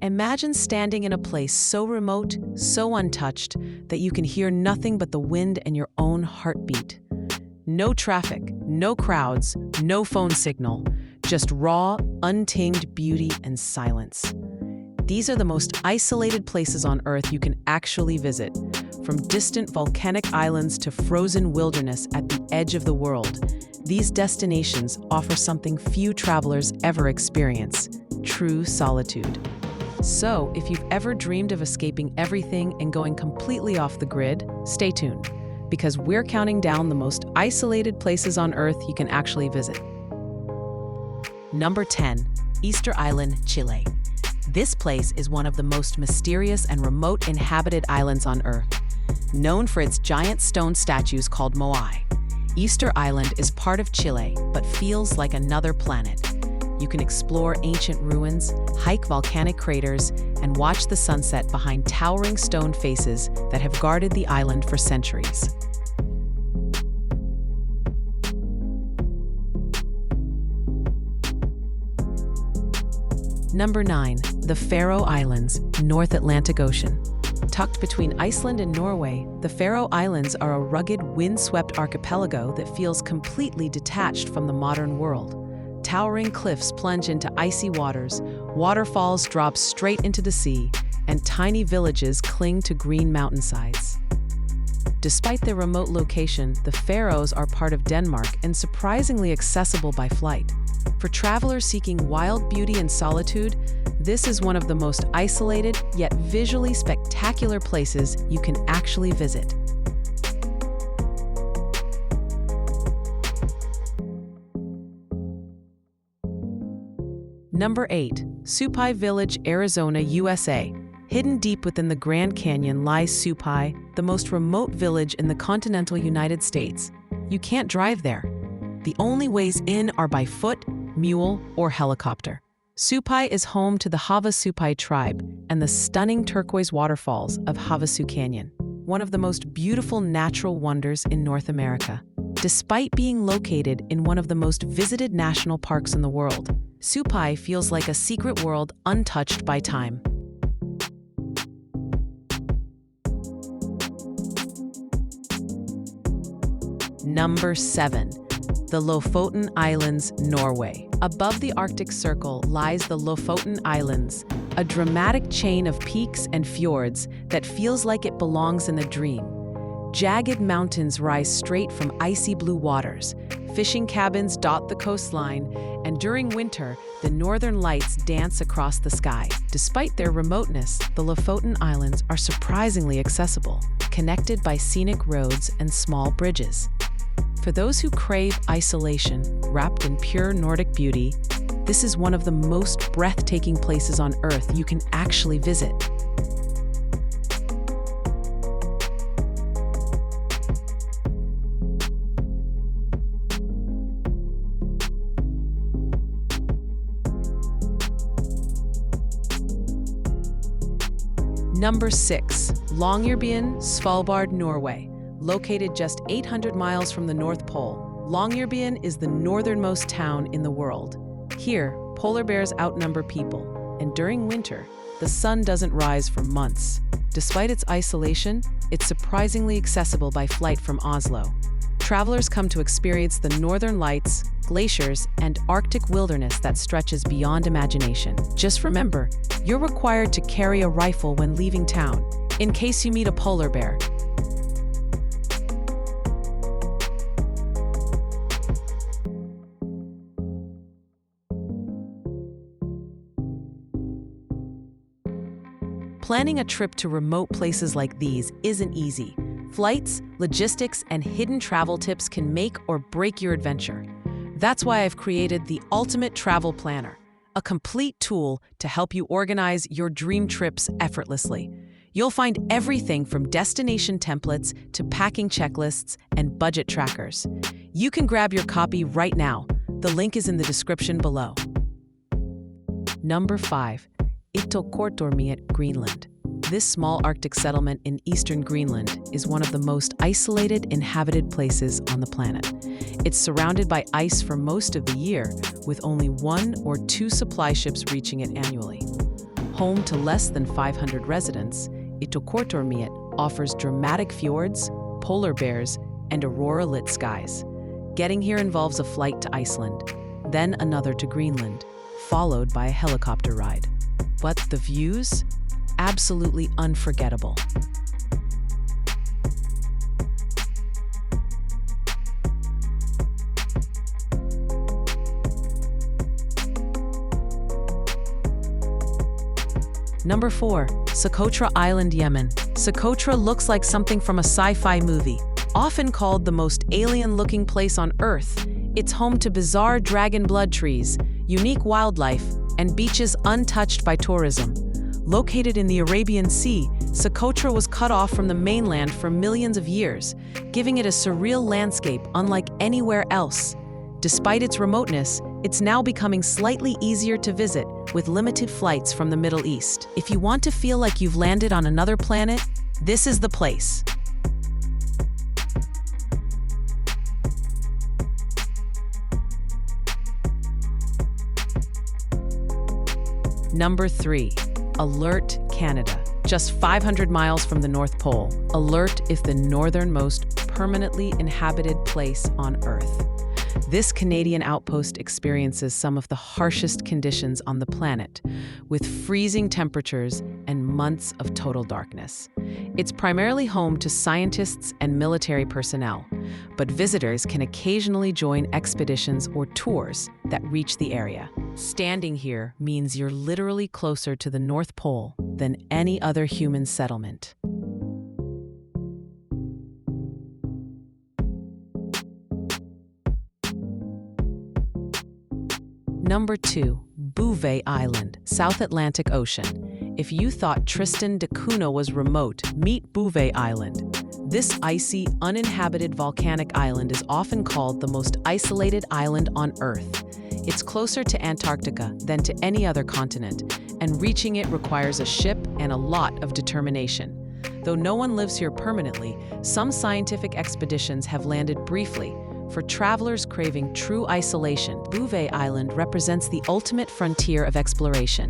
Imagine standing in a place so remote, so untouched, that you can hear nothing but the wind and your own heartbeat. No traffic, no crowds, no phone signal, just raw, untamed beauty and silence. These are the most isolated places on Earth you can actually visit, from distant volcanic islands to frozen wilderness at the edge of the world. These destinations offer something few travelers ever experience: true solitude. So, if you've ever dreamed of escaping everything and going completely off the grid, stay tuned, because we're counting down the most isolated places on Earth you can actually visit. Number 10. Easter Island, Chile. This place is one of the most mysterious and remote inhabited islands on Earth. Known for its giant stone statues called moai, Easter Island is part of Chile but feels like another planet. You can explore ancient ruins, hike volcanic craters, and watch the sunset behind towering stone faces that have guarded the island for centuries. Number 9. The Faroe Islands, North Atlantic Ocean. Tucked between Iceland and Norway, the Faroe Islands are a rugged, windswept archipelago that feels completely detached from the modern world. Towering cliffs plunge into icy waters, waterfalls drop straight into the sea, and tiny villages cling to green mountainsides. Despite their remote location, the Faroes are part of Denmark and surprisingly accessible by flight. For travelers seeking wild beauty and solitude, this is one of the most isolated yet visually spectacular places you can actually visit. Number 8. Supai Village, Arizona, USA. Hidden deep within the Grand Canyon lies Supai, the most remote village in the continental United States. You can't drive there. The only ways in are by foot, mule, or helicopter. Supai is home to the Havasupai tribe and the stunning turquoise waterfalls of Havasu Canyon, one of the most beautiful natural wonders in North America. Despite being located in one of the most visited national parks in the world, Supai feels like a secret world untouched by time. Number 7. The Lofoten Islands, Norway. Above the Arctic Circle lies the Lofoten Islands, a dramatic chain of peaks and fjords that feels like it belongs in a dream. Jagged mountains rise straight from icy blue waters, fishing cabins dot the coastline, and during winter, the northern lights dance across the sky. Despite their remoteness, the Lofoten Islands are surprisingly accessible, connected by scenic roads and small bridges. For those who crave isolation, wrapped in pure Nordic beauty, this is one of the most breathtaking places on Earth you can actually visit. Number 6. Longyearbyen, Svalbard, Norway. Located just 800 miles from the North Pole, Longyearbyen is the northernmost town in the world. Here, polar bears outnumber people, and during winter, the sun doesn't rise for months. Despite its isolation, it's surprisingly accessible by flight from Oslo. Travelers come to experience the northern lights, glaciers, and Arctic wilderness that stretches beyond imagination. Just remember, you're required to carry a rifle when leaving town, in case you meet a polar bear. Planning a trip to remote places like these isn't easy. Flights, logistics, and hidden travel tips can make or break your adventure. That's why I've created the Ultimate Travel Planner, a complete tool to help you organize your dream trips effortlessly. You'll find everything from destination templates to packing checklists and budget trackers. You can grab your copy right now. The link is in the description below. Number 5. Ittoqqortoormiit, Greenland. This small Arctic settlement in eastern Greenland is one of the most isolated inhabited places on the planet. It's surrounded by ice for most of the year, with only 1 or 2 supply ships reaching it annually. Home to less than 500 residents, Itokortormiet offers dramatic fjords, polar bears, and aurora-lit skies. Getting here involves a flight to Iceland, then another to Greenland, followed by a helicopter ride. But the views? Absolutely unforgettable. Number 4. Socotra Island, Yemen. Socotra looks like something from a sci-fi movie. Often called the most alien-looking place on Earth, it's home to bizarre dragon blood trees, unique wildlife, and beaches untouched by tourism. Located in the Arabian Sea, Socotra was cut off from the mainland for millions of years, giving it a surreal landscape unlike anywhere else. Despite its remoteness, it's now becoming slightly easier to visit, with limited flights from the Middle East. If you want to feel like you've landed on another planet, this is the place. Number 3. Alert, Canada. Just 500 miles from the North Pole, Alert is the northernmost permanently inhabited place on Earth. This Canadian outpost experiences some of the harshest conditions on the planet, with freezing temperatures and months of total darkness. It's primarily home to scientists and military personnel, but visitors can occasionally join expeditions or tours that reach the area. Standing here means you're literally closer to the North Pole than any other human settlement. Number 2. Bouvet Island, South Atlantic Ocean. If you thought Tristan da Cunha was remote, meet Bouvet Island. This icy, uninhabited volcanic island is often called the most isolated island on Earth. It's closer to Antarctica than to any other continent, and reaching it requires a ship and a lot of determination. Though no one lives here permanently, some scientific expeditions have landed briefly. For travelers craving true isolation, Bouvet Island represents the ultimate frontier of exploration.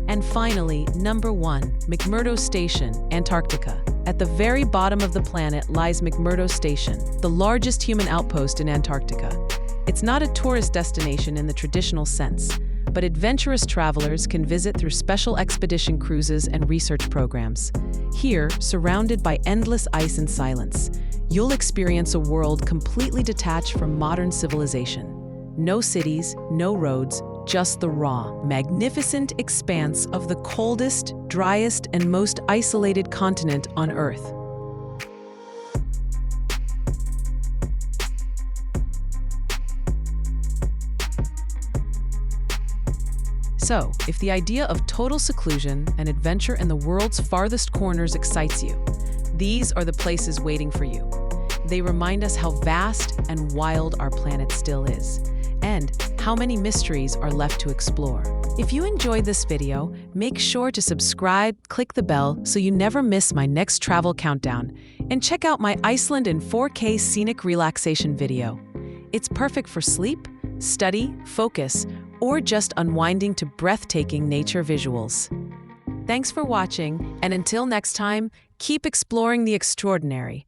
And finally, number 1, McMurdo Station, Antarctica. At the very bottom of the planet lies McMurdo Station, the largest human outpost in Antarctica. It's not a tourist destination in the traditional sense, but adventurous travelers can visit through special expedition cruises and research programs. Here, surrounded by endless ice and silence, you'll experience a world completely detached from modern civilization. No cities, no roads, just the raw, magnificent expanse of the coldest, driest, and most isolated continent on Earth. So, if the idea of total seclusion and adventure in the world's farthest corners excites you, these are the places waiting for you. They remind us how vast and wild our planet still is, and how many mysteries are left to explore. If you enjoyed this video, make sure to subscribe, click the bell so you never miss my next travel countdown, and check out my Iceland in 4K scenic relaxation video. It's perfect for sleep, study, focus, or just unwinding to breathtaking nature visuals. Thanks for watching, and until next time, keep exploring the extraordinary.